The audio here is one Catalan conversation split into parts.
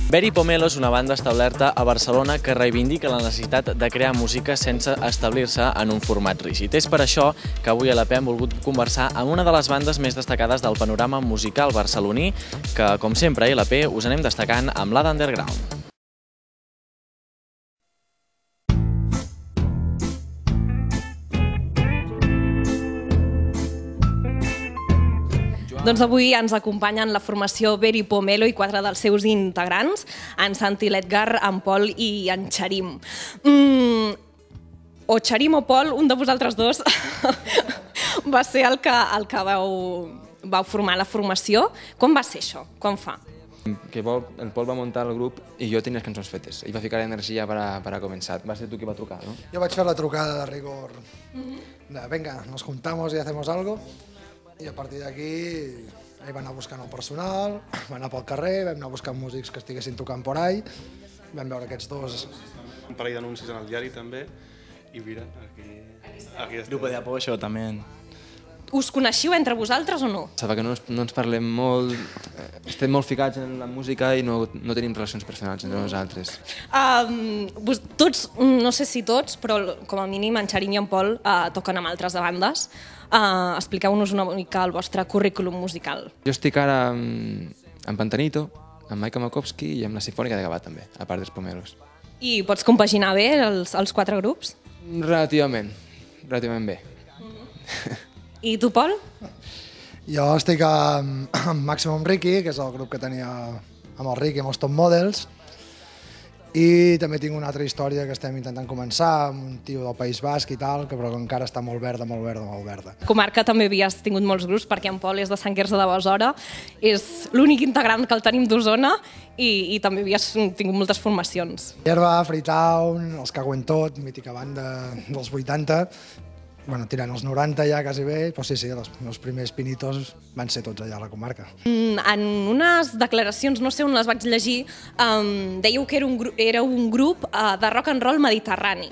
Berry Pomelo és una banda establerta a Barcelona que reivindica la necessitat de crear música sense establir-se en un format rígid. És per això que avui a l'EP hem volgut conversar amb una de les bandes més destacades del panorama musical barceloní, que, com sempre, a l'EP us anem destacant amb l'Ada Underground. Doncs avui ens acompanyen la formació Berry Pomelo i 4 dels seus integrants, en Santi, l'Edgar, en Pol i en Xarim. O Xarim o Pol, un de vosaltres dos va ser el que vau formar la formació. Com va ser això? Com fa? Que el Pol va muntar el grup i jo tenia les cançons fetes. Ell va ficar energia per a començar. Va ser tu qui va trucar, no? Jo vaig fer la trucada de rigor. Venga, nos juntamos y hacemos algo. I a partir d'aquí ell va anar buscant el personal, va anar pel carrer, vam anar buscant músics que estiguessin tocant por ahí, vam veure aquests dos. Un parell d'anuncis en el diari també, i mira, aquí estem. Grupo de apoyo també. Us coneixiu entre vosaltres o no? Sembla que no ens parlem molt, estem molt ficats en la música i no tenim relacions personals entre nosaltres. Tots, no sé si tots, però com a mínim en Xarim i en Pol toquen amb altres bandes. Expliqueu-nos una mica el vostre currículum musical. Jo estic ara amb Pantanito, amb Maika Makowski i amb la Sinfònica de Gavà també, a part dels Pomelos. I pots compaginar bé els 4 grups? Relativament bé. I tu, Pol? Jo estic amb Maximum Ricky, que és el grup que tenia amb el Ricky, amb els Top Models, i també tinc una altra història que estem intentant començar, amb un tio del País Basc i tal, que però encara està molt verda. Comarca també havies tingut molts grups, perquè en Pol és de Sant Quirze de Besora, és l'únic integrant que el tenim d'Osona i també havies tingut moltes formacions. Hierba, Freetown, els Caguen Tot, mítica banda dels 80, tirant els 90 ja quasi bé, però sí, els meus primers pinitos van ser tots allà a la comarca. En unes declaracions, no sé on les vaig llegir, dèieu que era un grup de rock and roll mediterrani.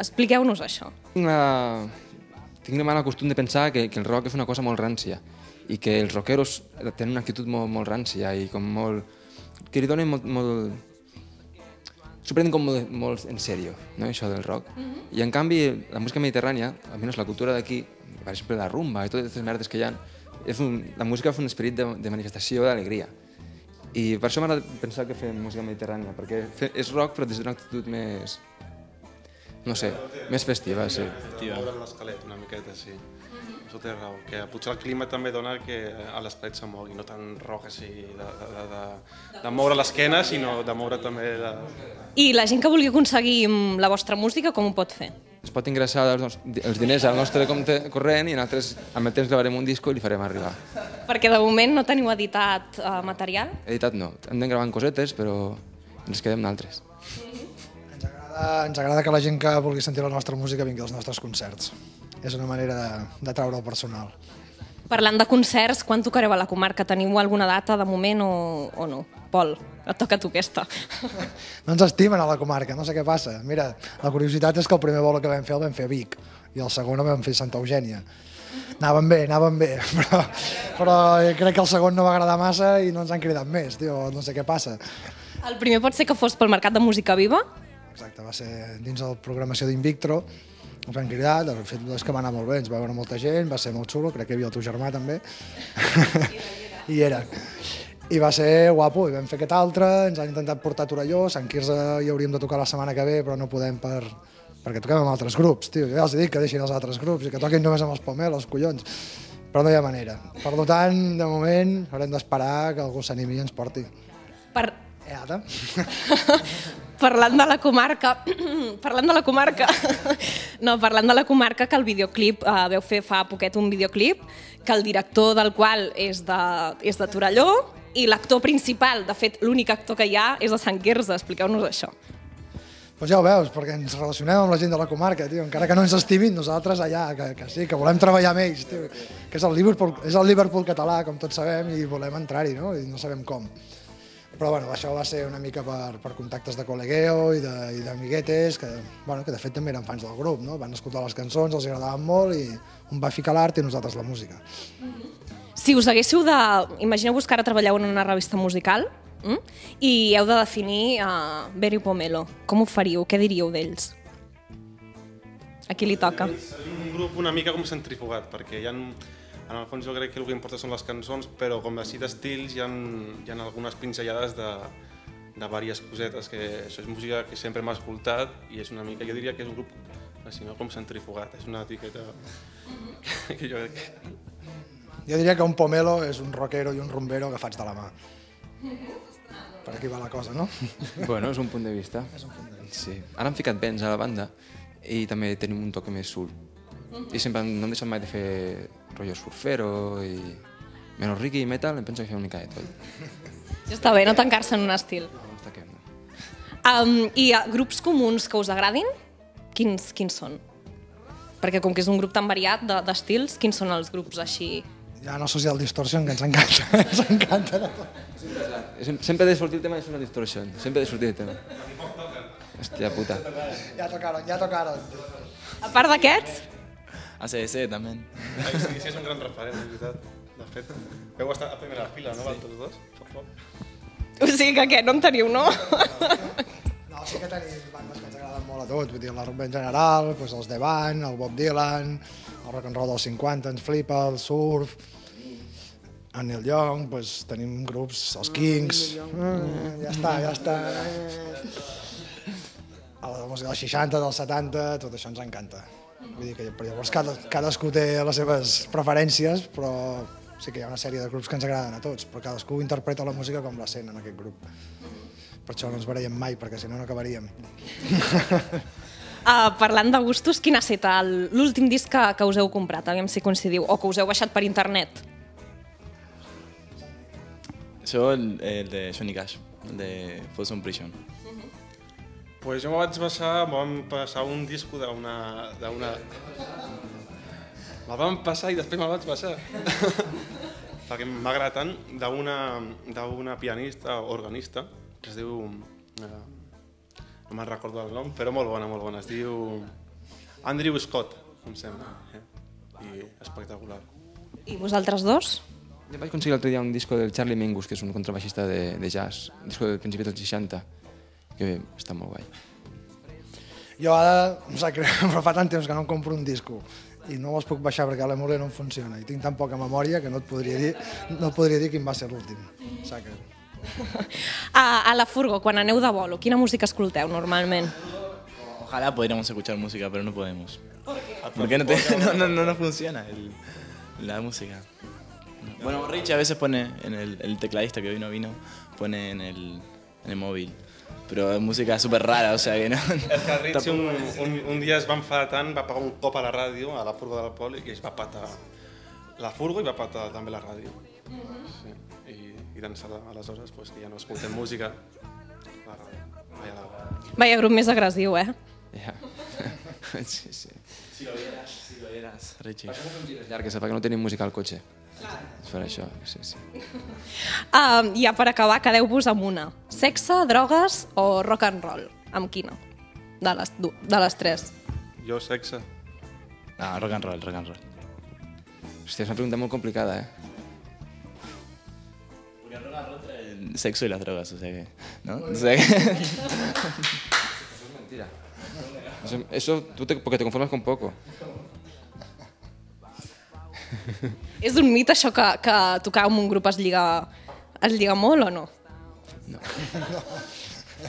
Expliqueu-nos això. Tinc el mal costum de pensar que el rock és una cosa molt rància i que els rockeros tenen una actitud molt rància i com molt... que li donen molt... s'ho prenen com molt en sèrio, no, això del rock. I en canvi, la música mediterrània, almenys la cultura d'aquí, per exemple la rumba i totes les merdes que hi ha, la música fa un esperit de manifestació d'alegria. I per això m'agrada pensar que fem música mediterrània, perquè és rock però des d'una actitud més... no sé, més festiva, sí. Moure l'esquelet una miqueta, sí. Això té raó, que potser el clima també dona que a l'esquelet se mogui, no tan rock així de moure l'esquena, sinó de moure també... I la gent que vulgui aconseguir la vostra música, com ho pot fer? Es pot ingressar els diners al nostre compte corrent i nosaltres amb el temps gravarem un disco i li farem arribar. Perquè de moment no teniu editat material? Editat no, hem de gravar cosetes, però ens quedem d'altres. Ens agrada que la gent que vulgui sentir la nostra música vingui als nostres concerts. És una manera de traure el personal. Parlant de concerts, quan tocareu a la comarca? Teniu alguna data de moment o no? Pol, et toca a tu aquesta. No ens estimen a la comarca, no sé què passa. Mira, la curiositat és que el primer bolo que vam fer el vam fer a Vic i el segon el vam fer a Santa Eugènia. Anaven bé, però crec que el segon no va agradar massa i no ens han cridat més, tio, no sé què passa. El primer pot ser que fos pel Mercat de Música Viva? Exacte, va ser dins de la programació d'Invictro, ens van cridar, el fet és que va anar molt bé, ens va veure molta gent, va ser molt xulo, crec que hi havia el teu germà també, i era. I va ser guapo, i vam fer aquest altre, ens han intentat portar a Torelló, Sant Quirze hi hauríem de tocar la setmana que ve, però no podem perquè toquem amb altres grups, tio, ja els dic que deixin els altres grups i que toquin només amb els Pomelos, collons, però no hi ha manera. Per tant, de moment, haurem d'esperar que algú s'animi i ens porti. Parlant de la comarca, que el videoclip, veu fer fa poquet un videoclip, que el director del qual és de Torelló i l'actor principal, de fet l'únic actor que hi ha, és de Sant Quirze. Expliqueu-nos això. Doncs ja ho veus, perquè ens relacionem amb la gent de la comarca, tio, encara que no ens estimin, nosaltres allà, que sí, que volem treballar amb ells, tio, que és el Liverpool català, com tots sabem, i volem entrar-hi, no? I no sabem com. Però bueno, això va ser una mica per contactes de col·legueo i d'amiguetes, que de fet també eren fans del grup, no? Van escoltar les cançons, els agradaven molt i un va ficar l'art i nosaltres la música. Si us haguéssiu de... Imagineu-vos que ara treballeu en una revista musical, I heu de definir Vero i Pomelo. Com ho faríeu? Què diríeu d'ells? A qui li toca? Un grup una mica com centrifugat, perquè en el fons jo crec que el que importa són les cançons, però com així d'estils hi ha algunes pinzellades de diverses cosetes, que això és música que sempre m'ha escoltat i és una mica, jo diria que és un grup així, no? Com centrifugat, és una etiqueta que jo crec que... Jo diria que un pomelo és un rockero i un rumbero agafats de la mà. Per aquí va la cosa, no? Bueno, és un punt de vista. Sí. Ara han ficat vents a la banda i també tenim un toque més soul. I sempre no hem deixat mai de fer rotllo surfero i... Menys reggae i metal, em penso que fer una mica de tot. Ja està bé, no tancar-se en un estil. No ens taquem, no. I grups comuns que us agradin? Quins són? Perquè com que és un grup tan variat d'estils, quins són els grups així? Hi ha no Social Distortion, que ens encanta. Ens encanta de tot. Sempre ha de sortir el tema de Social Distortion. Sempre ha de sortir el tema. Hòstia puta. Ja tocaron. A part d'aquests? ACDC, també. Sí, és un gran referent, és veritat. De fet, veu estar a primera fila, no? Tots dos? O sigui que què, no en teniu, no? No, sí que tenim bandes que ens agraden molt a tots, vull dir, la rock en general, doncs els The Band, el Bob Dylan, el rock and roll dels 50, ens flipa, el surf, el Neil Young, doncs tenim grups, els Kings, ja està. La música dels 60, dels 70, tot això ens encanta. Vull dir que llavors cadascú té les seves preferències, però sí que hi ha una sèrie de grups que ens agraden a tots, però cadascú interpreta la música com la sent en aquest grup. Per això no ens veiem mai, perquè si no, no acabaríem. Parlant de gustos, quin ha estat l'últim disc que us heu comprat, aviam si coincidiu, o que us heu baixat per internet? Yo el de Johnny Cash, el de Folsom Prison. Pues jo vam passar un disco d'una... Me'l vam passar i després me'l vaig passar. Perquè m'agrada tant d'una pianista o organista que es diu... No me'n recordo el nom, però molt bona. Es diu Andrew Scott, em sembla. I espectacular. I vosaltres dos? Jo vaig aconseguir l'altre dia un disco del Charlie Mingus, que és un contrabaixista de jazz, un disco del principi dels 60, que està molt guai. Jo ara, em sap greu, però fa tant temps que no em compro un disco i no els puc baixar perquè l'emuler no em funciona i tinc tan poca memòria que no et podria dir quin va ser l'últim. Sap greu. A la furgo, quan aneu de bolo, quina música escolteu normalment? Ojalá podríamos escuchar música, pero no podemos. Porque no funciona la música. Bueno, Richie a veces pone, el tecladista que hoy no vino, pone en el móvil. Però és música superrara, o sigui que no... És que el Richie un dia es va enfadar tant, va pagar un cop a la ràdio, a la furgo del Pol, i es va patar la furgo i va patar també la ràdio. Sí. I d'ençà aleshores, pues, que ja no escoltem música, la ràdio. Vaya grup més agressiu, eh? Ja. Sí. Si lo vieras, Richie. Llargues, perquè no tenim música al cotxe. És per això, sí. Ja per acabar, quedeu-vos amb una. Sexe, drogues o rock and roll? Amb quina? De les tres. Jo, sexe. No, rock and roll. Hòstia, és una pregunta molt complicada, Porque el rock and roll trae el sexo y las drogas, o sea que... ¿no? O sea que... Eso es mentira. Eso porque te conformas con poco. És un mit això que tocar amb un grup es lliga molt o no? No.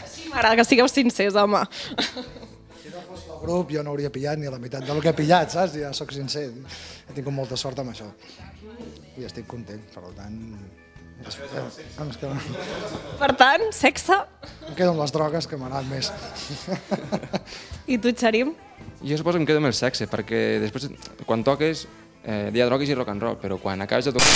Sí, m'agrada que sigueu sincers, home. Si no fos el grup jo no hauria pillat ni la meitat del que he pillat, saps? Ja sóc sincer. He tingut molta sort amb això. I estic content, per tant... Per tant, sexe. Em quedo amb les drogues, que m'agraden més. I tu, Xarim? Jo suposo que em quedo amb el sexe, perquè després, quan toques, hi ha drogues i rock and roll, però quan acabes de tocar...